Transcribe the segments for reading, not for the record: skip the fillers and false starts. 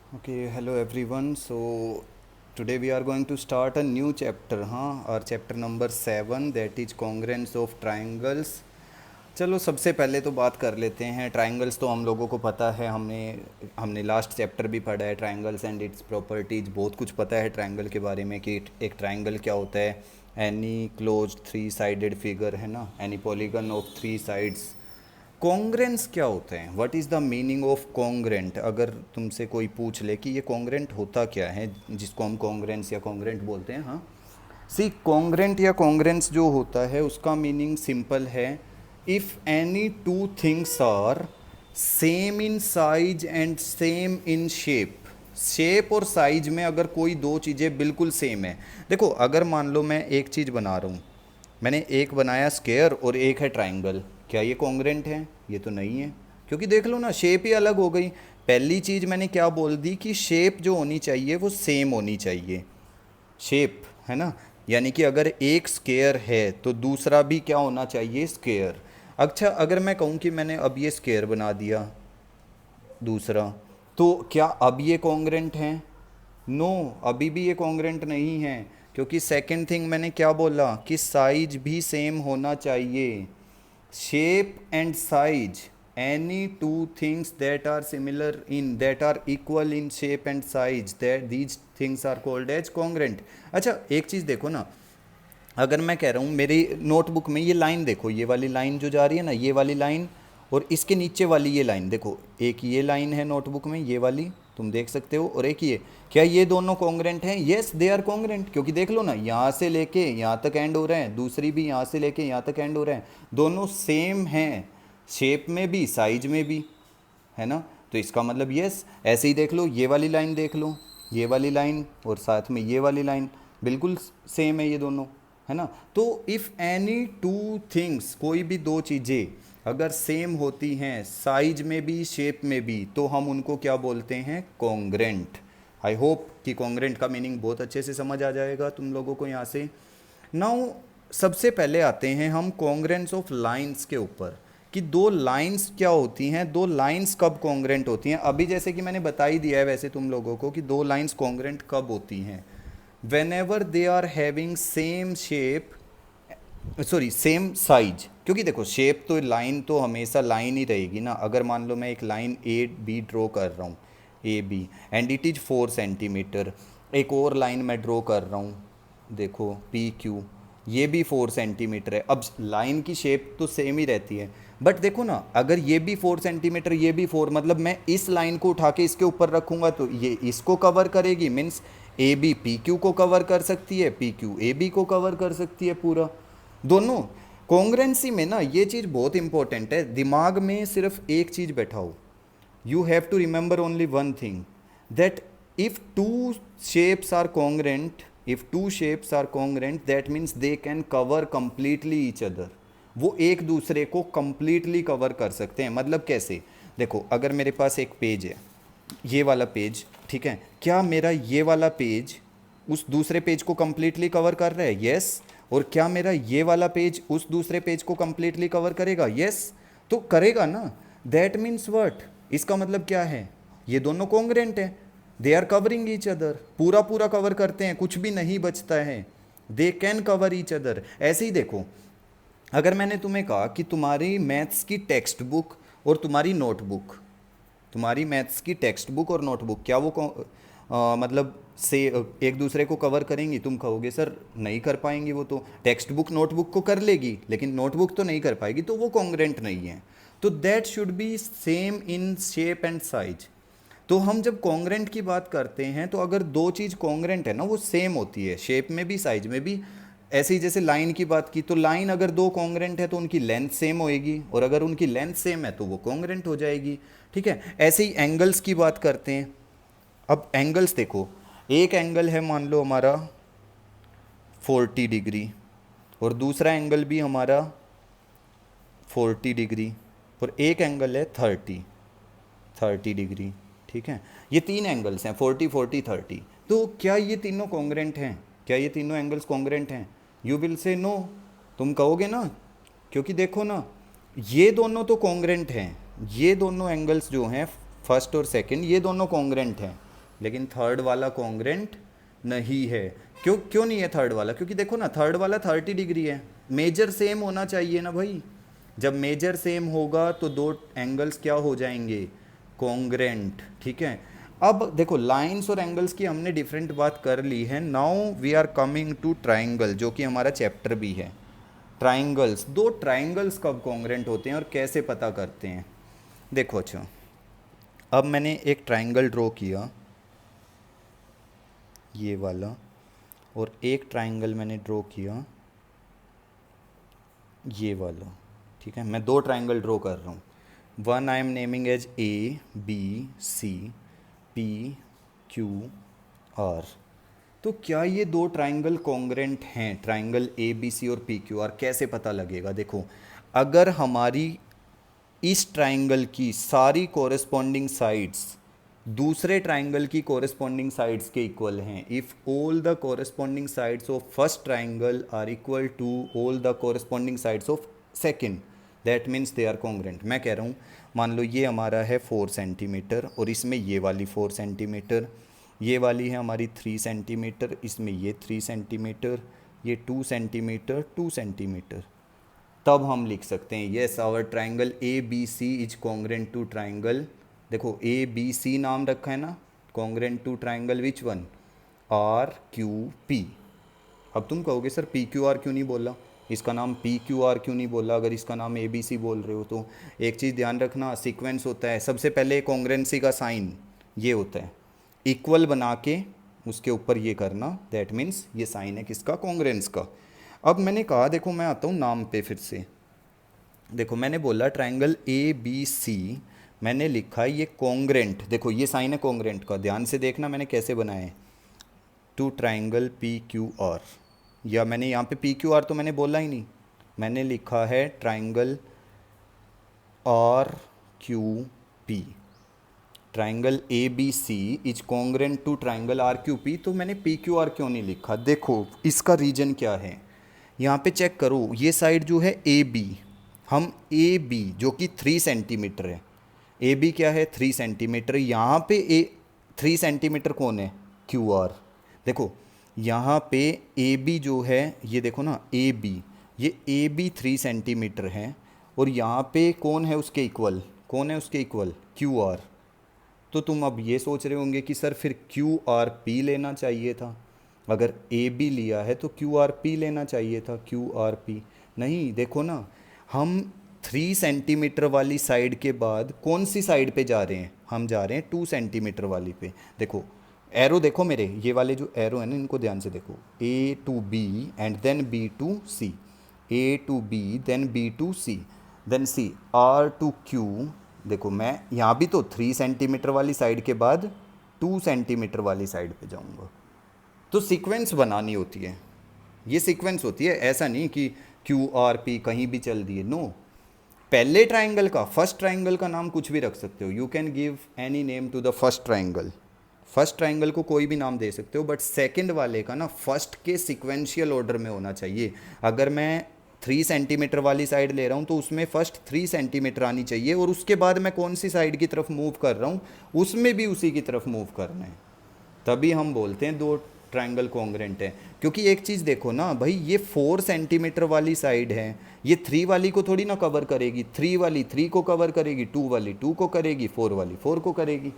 Okay, hello everyone. So today we are going to start a new chapter, our chapter number 7, that is congruence of triangles. चलो सबसे पहले तो बात कर लेते हैं ट्रायंगल्स। तो हम लोगों को पता है, हमने हमने लास्ट चैप्टर भी पढ़ा है ट्रायंगल्स एंड इट्स प्रॉपर्टीज। बहुत कुछ पता है ट्रायंगल के बारे में कि एक ट्रायंगल क्या होता है। Any close three sided figure है ना, any polygon of three sides. Congruence क्या होता है, what is the meaning of congruent. अगर तुमसे कोई पूछ ले कि ये कॉन्ग्रेंट होता क्या है, जिसको हम कॉन्ग्रेंस या कॉन्ग्रेंट बोलते हैं, हाँ। सी कॉन्ग्रेंट या कॉन्ग्रेंस जो होता है उसका मीनिंग सिंपल है। If any two things are same in size and same in shape. Shape और साइज में अगर कोई दो चीज़ें बिल्कुल सेम है। देखो, अगर मान लो मैं एक चीज़ बना रहा हूँ, मैंने एक बनाया स्क्वायर और एक है ट्राइंगल, क्या ये कॉन्ग्रेंट है? ये तो नहीं है, क्योंकि देख लो ना, शेप ही अलग हो गई। पहली चीज़ मैंने क्या बोल दी कि शेप जो होनी चाहिए वो सेम होनी चाहिए। शेप है ना, यानी कि अगर एक स्क्वायर है तो दूसरा भी क्या होना चाहिए, स्क्वायर। अच्छा, अगर मैं कहूँ कि मैंने अब ये स्क्वायर बना दिया दूसरा, तो क्या अब ये कॉन्ग्रेंट हैं? नो, अभी भी ये कॉन्ग्रेंट नहीं है, क्योंकि सेकंड थिंग मैंने क्या बोला कि साइज भी सेम होना चाहिए। Shape and size, any two things that are similar in, that are equal in shape and size, that these things are called as congruent. अच्छा, एक चीज़ देखो ना, अगर मैं कह रहा हूँ मेरी नोटबुक में ये लाइन देखो, ये वाली लाइन जो जा रही है ना, ये वाली लाइन, और इसके नीचे वाली ये लाइन देखो, एक ये लाइन है नोटबुक में, ये वाली तुम देख सकते हो, और एक ये, क्या ये दोनों कॉन्ग्रेंट हैं? येस, दे आर कॉन्ग्रेंट, क्योंकि देख लो ना, यहाँ से लेके यहाँ तक एंड हो रहे हैं, दूसरी भी यहाँ से लेके यहाँ तक एंड हो रहे हैं, दोनों सेम हैं, शेप में भी साइज में भी, है ना। तो इसका मतलब यस। ऐसे ही देख लो, ये वाली लाइन देख लो, ये वाली लाइन और साथ में ये वाली लाइन, बिल्कुल सेम है ये दोनों, है ना। तो इफ़ एनी टू थिंग्स, कोई भी दो चीज़ें अगर सेम होती हैं साइज में भी शेप में भी, तो हम उनको क्या बोलते हैं, कॉन्ग्रेंट। आई होप कि कॉन्ग्रेंट का मीनिंग बहुत अच्छे से समझ आ जाएगा तुम लोगों को यहाँ से। नाउ सबसे पहले आते हैं हम कॉन्ग्रेंस ऑफ लाइंस के ऊपर, कि दो लाइंस क्या होती हैं, दो लाइंस कब कॉन्ग्रेंट होती हैं। अभी जैसे कि मैंने बता ही दिया है वैसे तुम लोगों को कि दो लाइंस कॉन्ग्रेंट कब होती हैं, when ever they are having same shape, sorry same size. क्योंकि देखो, शेप तो लाइन तो हमेशा लाइन ही रहेगी ना। अगर मान लो मैं एक लाइन ए बी ड्रॉ कर रहा हूँ, A B, and it is 4 centimetre, एक और लाइन मैं ड्रॉ कर रहा हूँ, देखो पी क्यू, ये भी 4 सेंटीमीटर है। अब लाइन की शेप तो सेम ही रहती है, बट देखो ना, अगर ये भी 4 सेंटीमीटर, ये भी 4, मतलब मैं इस लाइन को उठा के इसके ऊपर रखूँगा तो ये इसको कवर करेगी, means A B P Q को कवर कर सकती है, पी क्यू ए बी को कवर कर सकती है पूरा, दोनों। कॉन्ग्रेंसी में ना ये चीज़ बहुत इंपॉर्टेंट है, दिमाग में सिर्फ एक चीज़ बैठाओ, you have to remember only one thing, that if two shapes are congruent, if two shapes are congruent, that means they can cover completely each other। वो एक दूसरे को completely cover कर सकते हैं। मतलब कैसे, देखो, अगर मेरे पास एक पेज है, ये वाला पेज, ठीक है, क्या मेरा ये वाला पेज उस दूसरे पेज को completely कवर कर रहा है? यस। और क्या मेरा ये वाला पेज उस दूसरे पेज को completely कवर करेगा? यस। तो करेगा ना। दैट मीन्स व्हाट, इसका मतलब क्या है, ये दोनों कॉन्ग्रेंट हैं, they are covering each other, पूरा पूरा कवर करते हैं, कुछ भी नहीं बचता है, they can cover each other. ऐसे ही देखो, अगर मैंने तुम्हें कहा कि तुम्हारी मैथ्स की टेक्स्ट बुक और तुम्हारी नोटबुक, तुम्हारी मैथ्स की टेक्स्ट बुक और नोटबुक, क्या वो मतलब से एक दूसरे को कवर करेंगी? तुम कहोगे सर नहीं कर पाएंगी, वो तो टेक्स्ट बुक नोटबुक को कर लेगी लेकिन नोटबुक तो नहीं कर पाएगी, तो वो कॉन्ग्रेंट नहीं है। तो that should be same in shape and size. तो हम जब कॉन्ग्रेंट की बात करते हैं, तो अगर दो चीज़ कॉन्ग्रेंट है ना, वो सेम होती है शेप में भी साइज में भी। ऐसे ही जैसे लाइन की बात की, तो लाइन अगर दो कॉन्ग्रेंट है तो उनकी लेंथ सेम होएगी, और अगर उनकी लेंथ सेम है तो वो कॉन्ग्रेंट हो जाएगी, ठीक है। ऐसे ही एंगल्स की बात करते हैं। अब एंगल्स देखो, एक एंगल है मान लो हमारा 40 डिग्री, और दूसरा एंगल भी हमारा 40 डिग्री, और एक एंगल है 30 डिग्री, ठीक है। ये तीन एंगल्स हैं, 40 40 30। तो क्या ये तीनों कॉन्ग्रेंट हैं? क्या ये तीनों एंगल्स कॉन्ग्रेंट हैं? यू विल से नो, तुम कहोगे ना, क्योंकि देखो ना, ये दोनों तो कॉन्ग्रेंट हैं, ये दोनों एंगल्स जो हैं फर्स्ट और सेकंड, ये दोनों कॉन्ग्रेंट हैं, लेकिन थर्ड वाला कॉन्ग्रेंट नहीं है। क्यों क्यों नहीं है थर्ड वाला? क्योंकि देखो ना, थर्ड वाला 30 डिग्री है, मेजर सेम होना चाहिए ना भाई। जब मेजर सेम होगा तो दो एंगल्स क्या हो जाएंगे? कॉन्ग्रेंट। ठीक है, अब देखो लाइंस और एंगल्स की हमने डिफरेंट बात कर ली है। Now we are coming to triangle, जो कि हमारा चैप्टर भी है। ट्राइंगल्स, दो ट्राइंगल्स कब कॉन्ग्रेंट होते हैं और कैसे पता करते हैं? देखो अच्छा, अब मैंने एक ट्राइंगल ड्रॉ किया, ये वाला, और एक ट्राइंगल मैंने ड्रॉ किया, ये वाला। ठीक है, मैं दो ट्राइंगल ड्रॉ कर रहा हूँ। One I am naming as A B C P Q R. तो क्या ये दो ट्राइंगल कॉन्ग्रेंट हैं? ट्राइंगल ए बी सी और पी क्यू आर कैसे पता लगेगा? देखो, अगर हमारी इस ट्राइंगल की सारी कोरेस्पॉन्डिंग साइड्स दूसरे ट्राइंगल की कोरेस्पॉन्डिंग साइड्स के इक्वल हैं, if all the corresponding sides of first triangle are equal to all the corresponding sides of second, that means they are congruent. मैं कह रहा हूँ, मान लो ये हमारा है 4 सेंटीमीटर और इसमें ये वाली 4 सेंटीमीटर, ये वाली है हमारी 3 सेंटीमीटर, इसमें ये 3 सेंटीमीटर, ये 2 सेंटीमीटर 2 सेंटीमीटर। तब हम लिख सकते हैं yes our triangle A B C is congruent to triangle. देखो ए बी सी नाम रखा है ना, congruent to triangle which one? Are Q P. अब तुम कहोगे सर पी क्यू आर क्यों नहीं बोला, इसका नाम पी क्यू आर क्यों नहीं बोला अगर इसका नाम ए बी सी बोल रहे हो? तो एक चीज़ ध्यान रखना, सीक्वेंस होता है। सबसे पहले कॉन्ग्रेंसी का साइन ये होता है, इक्वल बना के उसके ऊपर ये करना, दैट मीन्स ये साइन है किसका? कॉन्ग्रेंस का। अब मैंने कहा, देखो मैं आता हूँ नाम पे फिर से। देखो मैंने बोला ट्राइंगल ए बी सी, मैंने लिखा ये कॉन्ग्रेंट, देखो ये साइन है कॉन्ग्रेंट का, ध्यान से देखना मैंने कैसे बनाया है, to triangle P Q R. या मैंने यहाँ पे पी क्यू आर तो मैंने बोला ही नहीं, मैंने लिखा है triangle are Q P. Triangle A B C is congruent to triangle are Q P. तो मैंने पी क्यू आर क्यों नहीं लिखा? देखो इसका रीजन क्या है, यहाँ पे चेक करो, ये साइड जो है ए बी, हम ए बी जो कि 3 सेंटीमीटर है, ए बी क्या है? 3 सेंटीमीटर। यहाँ पे ए 3 सेंटीमीटर कौन है? Q R. देखो यहाँ पे ए बी जो है, ये देखो ना ए बी, ये ए बी 3 सेंटीमीटर है, और यहाँ पे कौन है उसके इक्वल? कौन है उसके इक्वल? Q R. तो तुम अब ये सोच रहे होंगे कि सर फिर क्यू आर पी लेना चाहिए था, अगर ए बी लिया है तो क्यू आर पी लेना चाहिए था, क्यू आर पी नहीं। देखो ना, हम 3 सेंटीमीटर वाली साइड के बाद कौन सी साइड पे जा रहे हैं? हम जा रहे हैं 2 सेंटीमीटर वाली पे। देखो एरो देखो मेरे, ये वाले जो एरो है ना, इनको ध्यान से देखो, A to B and then B to C, A to B then B to C, then C, R to Q. देखो मैं यहाँ भी तो 3 सेंटीमीटर वाली साइड के बाद 2 सेंटीमीटर वाली साइड पे जाऊँगा। तो सीक्वेंस बनानी होती है, ये सीक्वेंस होती है, ऐसा नहीं कि क्यू आर पी कहीं भी चल दिए, नो। पहले ट्राइंगल का, फर्स्ट ट्राइंगल का नाम कुछ भी रख सकते हो, you can give any name to the first triangle. First triangle को कोई भी नाम दे सकते हो, बट सेकंड वाले का ना फर्स्ट के सिक्वेंशियल ऑर्डर में होना चाहिए। अगर मैं 3 सेंटीमीटर वाली साइड ले रहा हूँ तो उसमें फर्स्ट 3 सेंटीमीटर आनी चाहिए, और उसके बाद मैं कौन सी साइड की तरफ मूव कर रहा हूँ उसमें भी उसी की तरफ मूव करना है, तभी हम बोलते हैं दो ट्राइंगल कॉन्ग्रेंट है। क्योंकि एक चीज़ देखो ना भाई, ये 4 सेंटीमीटर वाली साइड है, ये 3 वाली को थोड़ी ना कवर करेगी, 3 वाली 3 को कवर करेगी, 2 वाली 2 को करेगी, 4 वाली 4 को करेगी,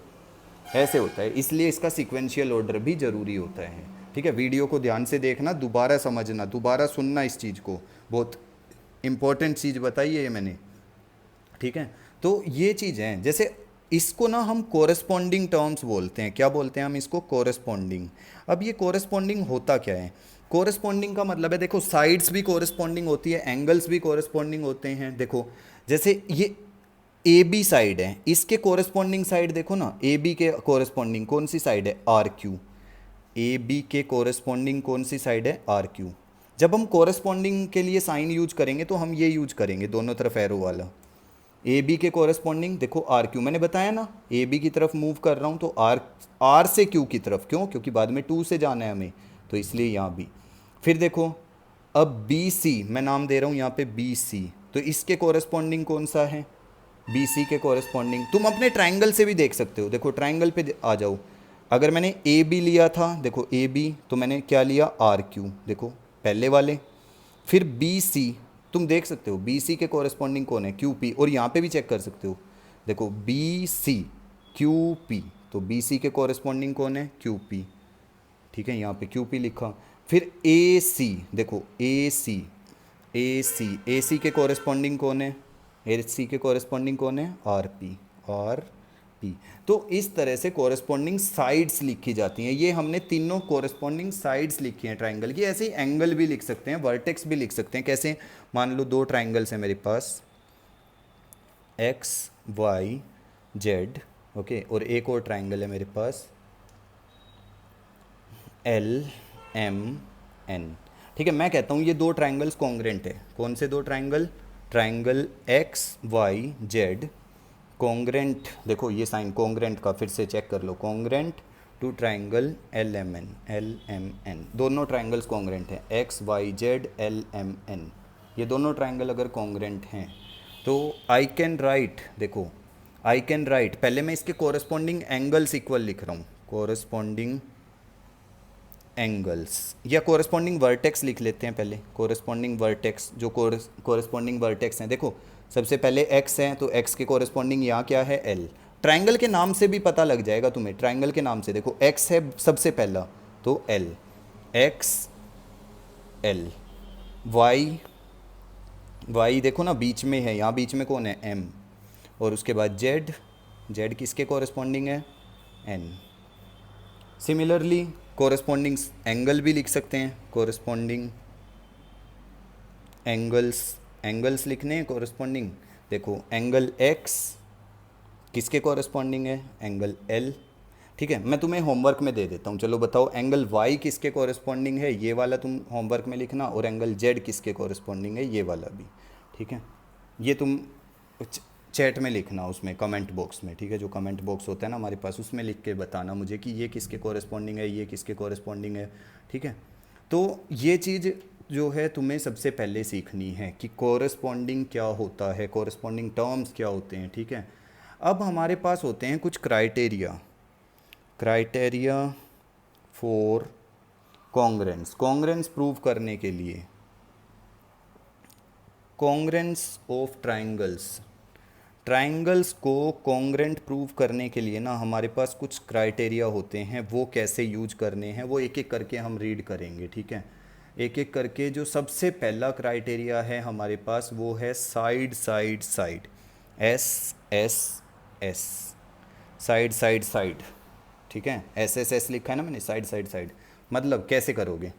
ऐसे होता है। इसलिए इसका सिक्वेंशियल ऑर्डर भी ज़रूरी होता है। ठीक है, वीडियो को ध्यान से देखना, दोबारा समझना, दोबारा सुनना इस चीज़ को, बहुत इंपॉर्टेंट चीज़ बताई है ये मैंने। ठीक है, तो ये चीज़ है, जैसे इसको ना हम कोरेस्पॉन्डिंग टर्म्स बोलते हैं। क्या बोलते हैं हम इसको? कोरेस्पॉन्डिंग। अब ये कोरेस्पॉन्डिंग होता क्या है? कोरेस्पॉन्डिंग का मतलब है, देखो साइड्स भी कोरेस्पॉन्डिंग होती है, एंगल्स भी कोरेस्पॉन्डिंग होते हैं। देखो जैसे ये ए बी साइड है, इसके कोरेस्पॉन्डिंग साइड देखो ना, ए बी के कोरेस्पॉन्डिंग कौन सी साइड है? Are Q. ए बी के कोरेस्पॉन्डिंग कौन सी साइड है? Are Q. जब हम कोरेस्पॉन्डिंग के लिए साइन यूज करेंगे तो हम ये यूज करेंगे, दोनों तरफ एरो वाला। ए बी के कोरेस्पॉन्डिंग देखो आर क्यू, मैंने बताया ना ए बी की तरफ मूव कर रहा हूँ तो आर से क्यू की तरफ, क्यों? क्योंकि बाद में 2 से जाना है हमें, तो इसलिए यहाँ भी। फिर देखो अब बी सी, मैं नाम दे रहा हूँ यहाँ पे बी सी, तो इसके कोरेस्पॉन्डिंग कौन सा है? बी सी के कोरेस्पॉन्डिंग तुम अपने ट्राइंगल से भी देख सकते हो। देखो ट्राइंगल पे आ जाओ, अगर मैंने ए बी लिया था, देखो ए बी, तो मैंने क्या लिया, आर क्यू, देखो पहले वाले। फिर बी सी, तुम देख सकते हो बी सी के कॉरेस्पॉन्डिंग कौन है, क्यू पी, और यहाँ पे भी चेक कर सकते हो, देखो बी सी क्यू पी, तो बी सी के कॉरेस्पॉन्डिंग कौन है, क्यू पी, ठीक है, यहाँ पे क्यू पी लिखा। फिर ए सी, देखो ए सी, ए सी, ए सी के कॉरेस्पॉन्डिंग कौन है, ए सी के कॉरेस्पॉन्डिंग कौन है, आर पी, आर पी। तो इस तरह से कॉरेस्पॉन्डिंग साइड्स लिखी जाती हैं। ये हमने तीनों कॉरेस्पॉन्डिंग साइड्स लिखी हैं ट्राइंगल की। ऐसे ही एंगल भी लिख सकते हैं, वर्टेक्स भी लिख सकते हैं। कैसे, मान लो दो ट्राइंगल्स हैं मेरे पास, एक्स वाई जेड, ओके, और एक और ट्राइंगल है मेरे पास एल एम एन, ठीक है। मैं कहता हूँ ये दो ट्राइंगल्स कॉन्ग्रेंट है। कौन से दो triangle, triangle X Y Z congruent, देखो ये साइन कॉन्ग्रेंट का फिर से चेक कर लो, congruent to triangle L M N, L M N, दोनों ट्राइंगल्स कॉन्ग्रेंट हैं, X Y Z L M N, ये दोनों ट्राइंगल अगर कॉन्ग्रेंट हैं तो आई कैन राइट, देखो आई कैन राइट, पहले मैं इसके कोरस्पॉन्डिंग एंगल्स इक्वल लिख रहा हूँ, कोरस्पॉन्डिंग एंगल्स, या कोरस्पॉन्डिंग वर्टेक्स लिख लेते हैं पहले, कोरस्पॉन्डिंग वर्टेक्स, जो कोरस्पॉन्डिंग वर्टेक्स हैं, देखो सबसे पहले x है, तो x के कोरस्पॉन्डिंग यहाँ क्या है, l। ट्राइंगल के नाम से भी पता लग जाएगा तुम्हें, ट्राइंगल के नाम से, देखो x है सबसे पहला, तो l, x l, y देखो ना बीच में है, यहाँ बीच में कौन है, m, और उसके बाद z किसके कोरस्पॉन्डिंग है, n। सिमिलरली कोरस्पॉन्डिंग एंगल भी लिख सकते हैं, कोरस्पॉन्डिंग एंगल्स लिखने हैं कोरस्पॉन्डिंग, देखो एंगल x किसके कोरस्पॉन्डिंग है, एंगल l, ठीक है। मैं तुम्हें होमवर्क में दे देता हूँ, चलो बताओ एंगल y किसके कोरस्पॉन्डिंग है, ये वाला तुम होमवर्क में लिखना, और एंगल z किसके कोरस्पॉन्डिंग है, ये वाला भी, ठीक है। ये तुम चैट में लिखना, उसमें कमेंट बॉक्स में, ठीक है, जो कमेंट बॉक्स होता है ना हमारे पास, उसमें लिख के बताना मुझे कि ये किसके कोरस्पॉन्डिंग है, ये किसके कोरस्पॉन्डिंग है, ठीक है। तो ये चीज़ जो है तुम्हें सबसे पहले सीखनी है कि कोरस्पॉन्डिंग क्या होता है, कोरस्पॉन्डिंग टर्म्स क्या होते हैं, ठीक है। अब हमारे पास होते हैं कुछ क्राइटेरिया फॉर कॉन्ग्रेंस प्रूव करने के लिए, कॉन्ग्रेंस ऑफ ट्राइंगल्स को कॉन्ग्रेंट प्रूव करने के लिए ना हमारे पास कुछ क्राइटेरिया होते हैं, वो कैसे यूज करने हैं वो एक एक करके हम रीड करेंगे, ठीक है, एक एक करके। जो सबसे पहला क्राइटेरिया है हमारे पास वो है side, S S S, side, ठीक है, एस एस एस लिखा है ना मैंने, साइड। मतलब कैसे करोगे,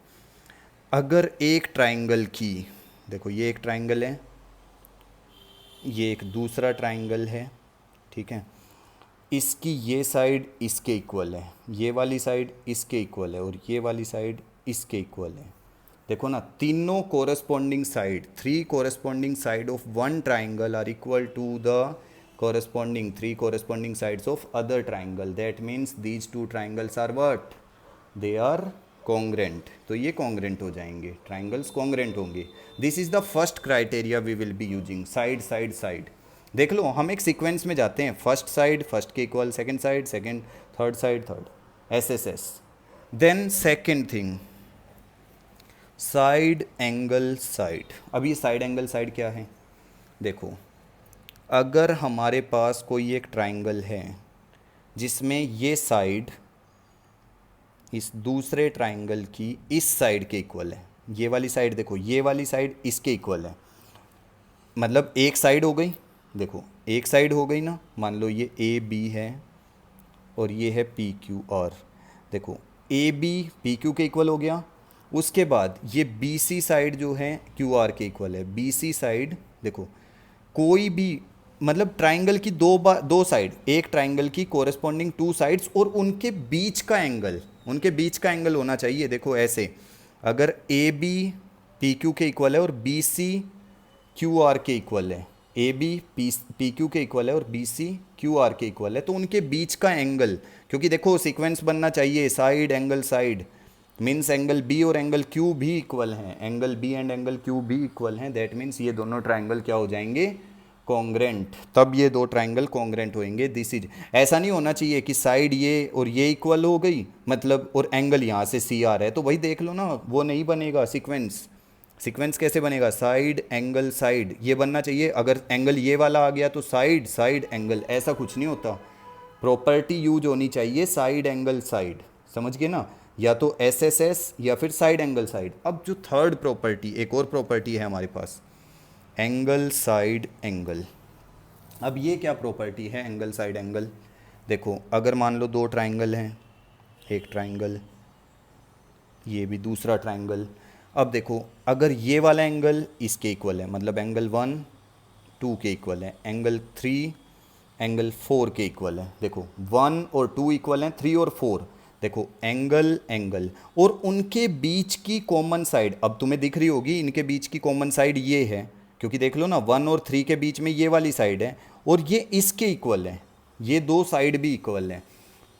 अगर एक ट्राइंगल की, देखो ये एक ट्राइंगल है, ये एक दूसरा ट्राइंगल है, ठीक है, इसकी ये साइड इसके इक्वल है, ये वाली साइड इसके इक्वल है, और ये वाली साइड इसके इक्वल है, देखो ना, तीनों corresponding side, 3 corresponding side of one triangle are equal to the corresponding 3 corresponding sides of other triangle, that means these two triangles are what, they are congruent, तो ये congruent हो जाएंगे, triangles congruent होंगे। this is the first criteria we will be using, side। देख लो हम एक sequence में जाते हैं, फर्स्ट साइड फर्स्ट के equal, second side second, third side third, S. Then second thing, side angle side. अब ये साइड एंगल साइड क्या है, देखो अगर हमारे पास कोई एक ट्राइंगल है जिसमें ये साइड इस दूसरे ट्राइंगल की इस साइड के इक्वल है, ये वाली साइड देखो, ये वाली साइड इसके इक्वल है, मतलब एक साइड हो गई, देखो एक साइड हो गई ना, मान लो ये ए बी है और ये है पी क्यू, और देखो ए बी पी क्यू के इक्वल हो गया। उसके बाद ये बी सी साइड जो है क्यू आर के इक्वल है, बी सी साइड देखो, कोई भी मतलब ट्राइंगल की दो साइड, एक ट्राइंगल की कोरस्पॉन्डिंग 2 साइड्स और उनके बीच का एंगल होना चाहिए। देखो ऐसे, अगर ए बी पी क्यू के इक्वल है और बी सी क्यू आर के इक्वल है, ए बी पी क्यू के इक्वल है और बी सी क्यू आर के इक्वल है, तो उनके बीच का एंगल, क्योंकि देखो सीक्वेंस बनना चाहिए side angle side, means angle B और एंगल क्यू भी इक्वल हैं, angle B and angle Q भी इक्वल हैं, दैट मीन्स ये दोनों ट्राइंगल क्या हो जाएंगे, कॉन्ग्रेंट, तब ये दो ट्राइंगल कॉन्ग्रेंट होंगे। दिस इज, ऐसा नहीं होना चाहिए कि साइड ये और ये इक्वल हो गई मतलब और एंगल यहाँ से सी आ रहा है, तो भाई देख लो ना, वो नहीं बनेगा सीक्वेंस। सीक्वेंस कैसे बनेगा? साइड एंगल साइड, ये बनना चाहिए। अगर एंगल ये वाला आ गया तो साइड साइड एंगल, ऐसा कुछ नहीं होता। प्रॉपर्टी यूज होनी चाहिए साइड एंगल साइड, समझ गए ना? या तो एस एस एस या फिर साइड एंगल साइड। अब जो थर्ड प्रॉपर्टी, एक और प्रॉपर्टी है हमारे पास, एंगल साइड एंगल। अब ये क्या प्रॉपर्टी है एंगल साइड एंगल? देखो अगर मान लो दो ट्राइंगल हैं, एक ट्राइंगल, ये भी दूसरा ट्राइंगल। अब देखो अगर ये वाला एंगल इसके इक्वल है, मतलब एंगल 1 2 के इक्वल है, एंगल 3 एंगल 4 के इक्वल है। देखो 1 और 2 इक्वल हैं, 3 और 4। देखो एंगल एंगल और उनके बीच की कॉमन साइड, अब तुम्हें दिख रही होगी इनके बीच की कॉमन साइड ये है, क्योंकि देख लो ना 1 और 3 के बीच में ये वाली साइड है और ये इसके इक्वल है, ये दो साइड भी इक्वल हैं।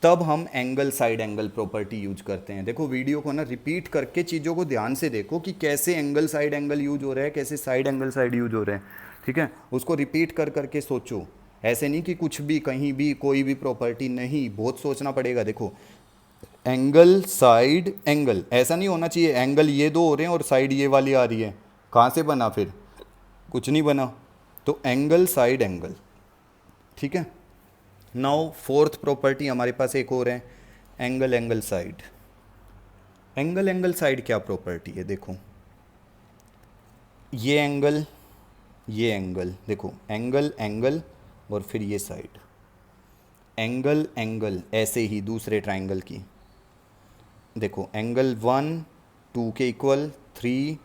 तब हम angle side angle property use करते हैं। देखो वीडियो को ना रिपीट करके चीज़ों को ध्यान से देखो कि कैसे एंगल साइड एंगल यूज हो रहा है, कैसे साइड एंगल साइड यूज हो रहा है, ठीक है? उसको रिपीट कर करके सोचो, ऐसे नहीं कि कुछ भी कहीं भी कोई भी प्रॉपर्टी नहीं, बहुत सोचना पड़ेगा। देखो एंगल साइड एंगल, ऐसा नहीं होना चाहिए एंगल ये दो हो रहे हैं और साइड ये वाली आ रही है, कहाँ से बना? फिर कुछ नहीं बना। तो एंगल साइड एंगल, ठीक है? नाउ फोर्थ प्रॉपर्टी हमारे पास एक और है, angle angle side. Angle angle side क्या प्रॉपर्टी है? देखो ये एंगल, देखो एंगल एंगल और फिर ये साइड, एंगल एंगल ऐसे ही दूसरे ट्राइंगल की। देखो एंगल 1 2 के इक्वल, 3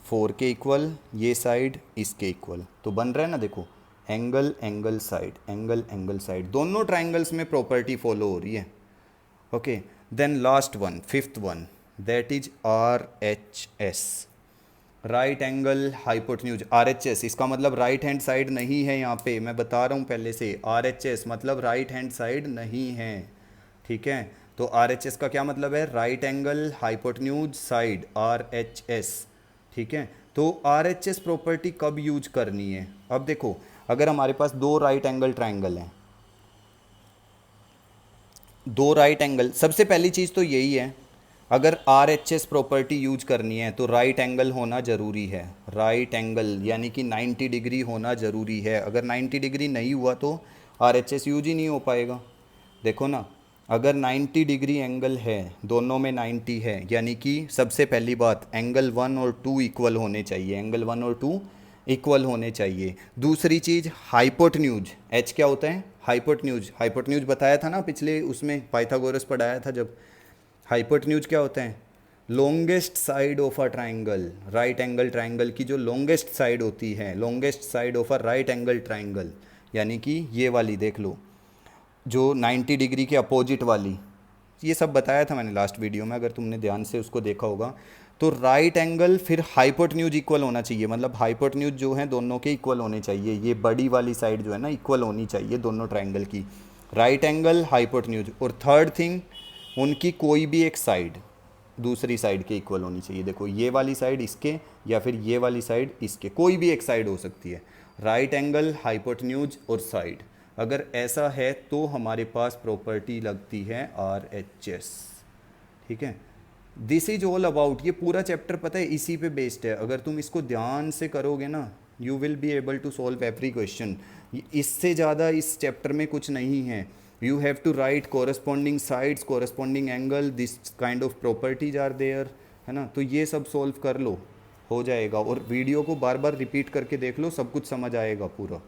4 के इक्वल, ये साइड इसके इक्वल, तो बन रहा है ना? देखो angle angle side, angle angle side, दोनों ट्राइंगल्स में प्रॉपर्टी फॉलो हो रही है। Okay, then last one, fifth one, that is R H S, right angle hypotenuse. R H S इसका मतलब राइट हैंड साइड नहीं है, यहाँ पे मैं बता रहा हूँ पहले से, आर एच एस मतलब राइट हैंड साइड नहीं है, ठीक है? तो आर एच एस का क्या मतलब है? Right angle hypotenuse side, R H S, ठीक है? तो आर एच एस प्रॉपर्टी कब यूज करनी है? अब देखो अगर हमारे पास दो राइट एंगल ट्राइंगल हैं, दो राइट एंगल, सबसे पहली चीज़ तो यही है, अगर R H S property use करनी है तो राइट एंगल होना ज़रूरी है। राइट एंगल यानी कि 90 डिग्री होना ज़रूरी है। अगर 90 डिग्री नहीं हुआ तो आर एच एस यूज ही नहीं हो पाएगा। देखो ना, अगर 90 डिग्री एंगल है, दोनों में 90 है, यानी कि सबसे पहली बात एंगल 1 और 2 इक्वल होने चाहिए, एंगल 1 और 2 इक्वल होने चाहिए। दूसरी चीज़ हाइपोटेन्यूज, एच क्या होता है? हाइपोटेन्यूज। हाइपोटेन्यूज बताया था ना पिछले उसमें, पाइथागोरस पढ़ाया था जब। हाइपोटेन्यूज क्या होता है? Longest side of a triangle, right angle triangle की जो लॉन्गेस्ट साइड होती है, longest side of a right angle triangle, यानी कि ये वाली देख लो जो 90 डिग्री के अपोजिट वाली, ये सब बताया था मैंने लास्ट वीडियो में, अगर तुमने ध्यान से उसको देखा होगा। तो राइट एंगल फिर हाइपोटेन्यूज इक्वल होना चाहिए, मतलब हाइपोटेन्यूज जो है दोनों के इक्वल होने चाहिए, ये बड़ी वाली साइड जो है ना इक्वल होनी चाहिए दोनों ट्राइंगल की, राइट एंगल हाइपोटेन्यूज। और थर्ड थिंग, उनकी कोई भी एक साइड दूसरी साइड के इक्वल होनी चाहिए। देखो ये वाली साइड इसके या फिर ये वाली साइड इसके, कोई भी एक साइड हो सकती है। राइट एंगल हाइपोटेन्यूज और साइड, अगर ऐसा है तो हमारे पास प्रॉपर्टी लगती है आर एच एस, ठीक है? दिस इज ऑल अबाउट, ये पूरा चैप्टर पता है इसी पे बेस्ड है। अगर तुम इसको ध्यान से करोगे ना, you will be able to solve every question. इससे ज़्यादा इस चैप्टर में कुछ नहीं है। You have to right corresponding sides, corresponding angle, this kind of properties are there, है ना? तो ये सब सॉल्व कर लो, हो जाएगा। और वीडियो को बार बार रिपीट करके देख लो, सब कुछ समझ आएगा पूरा।